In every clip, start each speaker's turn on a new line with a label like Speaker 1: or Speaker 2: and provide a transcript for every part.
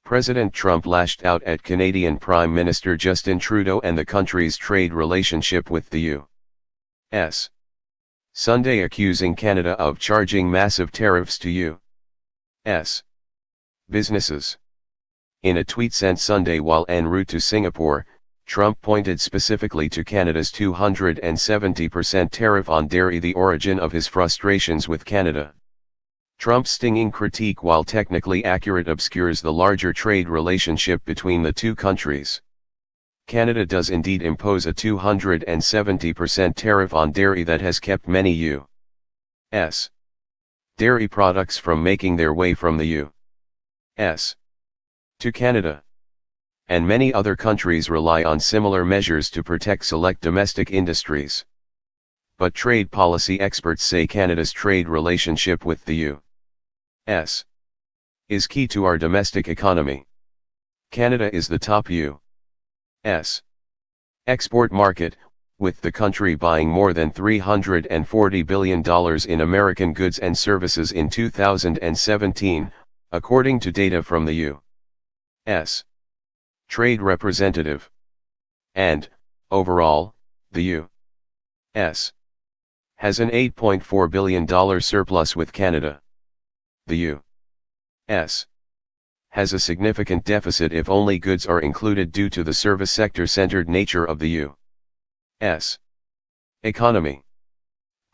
Speaker 1: President Trump lashed out at Canadian Prime Minister Justin Trudeau and the country's trade relationship with the U.S. Sunday, accusing Canada of charging massive tariffs to U.S. businesses. In a tweet sent Sunday while en route to Singapore, Trump pointed specifically to Canada's 270% tariff on dairy, the origin of his frustrations with Canada. Trump's stinging critique, while technically accurate, obscures the larger trade relationship between the two countries. Canada does indeed impose a 270% tariff on dairy that has kept many U.S. dairy products from making their way from the U.S. to Canada. And many other countries rely on similar measures to protect select domestic industries. But trade policy experts say Canada's trade relationship with the U.S. is key to our domestic economy. Canada is the top U.S. export market, with the country buying more than $340 billion in American goods and services in 2017, according to data from the U.S. Trade Representative. And, overall, the U.S. has an $8.4 billion surplus with Canada. The U.S. has a significant deficit if only goods are included due to the service sector-centered nature of the U.S. economy.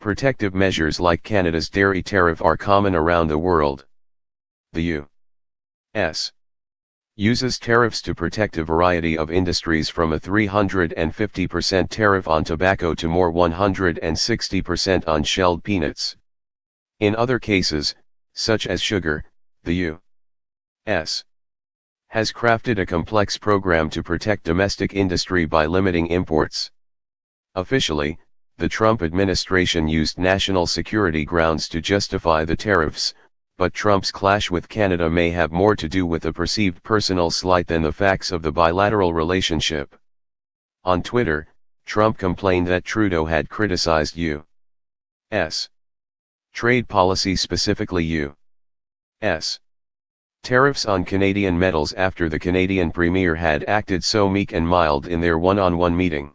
Speaker 1: Protective measures like Canada's dairy tariff are common around the world. The U.S. uses tariffs to protect a variety of industries, from a 350% tariff on tobacco to more 160% on shelled peanuts. In other cases, such as sugar, the U.S. has crafted a complex program to protect domestic industry by limiting imports. Officially, the Trump administration used national security grounds to justify the tariffs, but Trump's clash with Canada may have more to do with a perceived personal slight than the facts of the bilateral relationship. On Twitter, Trump complained that Trudeau had criticized U.S. trade policy, specifically U.S. tariffs on Canadian metals, after the Canadian Premier had acted so meek and mild in their one-on-one meeting.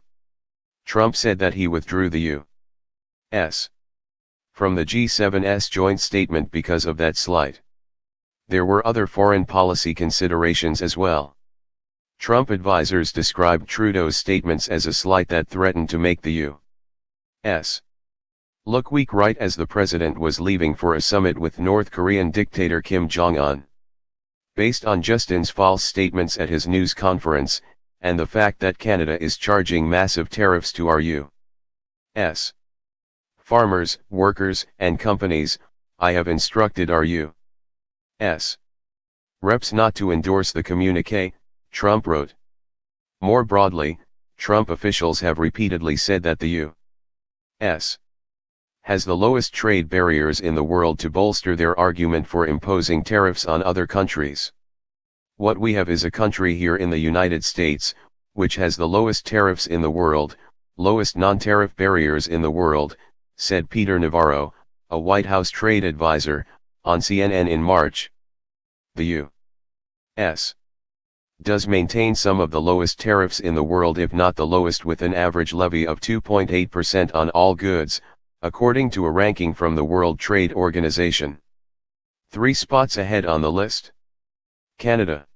Speaker 1: Trump said that he withdrew the U.S. from the G7's joint statement because of that slight. There were other foreign policy considerations as well. Trump advisors described Trudeau's statements as a slight that threatened to make the U.S. look weak right as the president was leaving for a summit with North Korean dictator Kim Jong-un. Based on Justin's false statements at his news conference, and the fact that Canada is charging massive tariffs to our U.S. farmers, workers, and companies, I have instructed our U.S. reps not to endorse the communiqué, Trump wrote. More broadly, Trump officials have repeatedly said that the U.S. has the lowest trade barriers in the world to bolster their argument for imposing tariffs on other countries. What we have is a country here in the United States, which has the lowest tariffs in the world, lowest non-tariff barriers in the world, said Peter Navarro, a White House trade advisor, on CNN in March. The U.S. does maintain some of the lowest tariffs in the world, if not the lowest, with an average levy of 2.8% on all goods, according to a ranking from the World Trade Organization. 3 spots ahead on the list: Canada,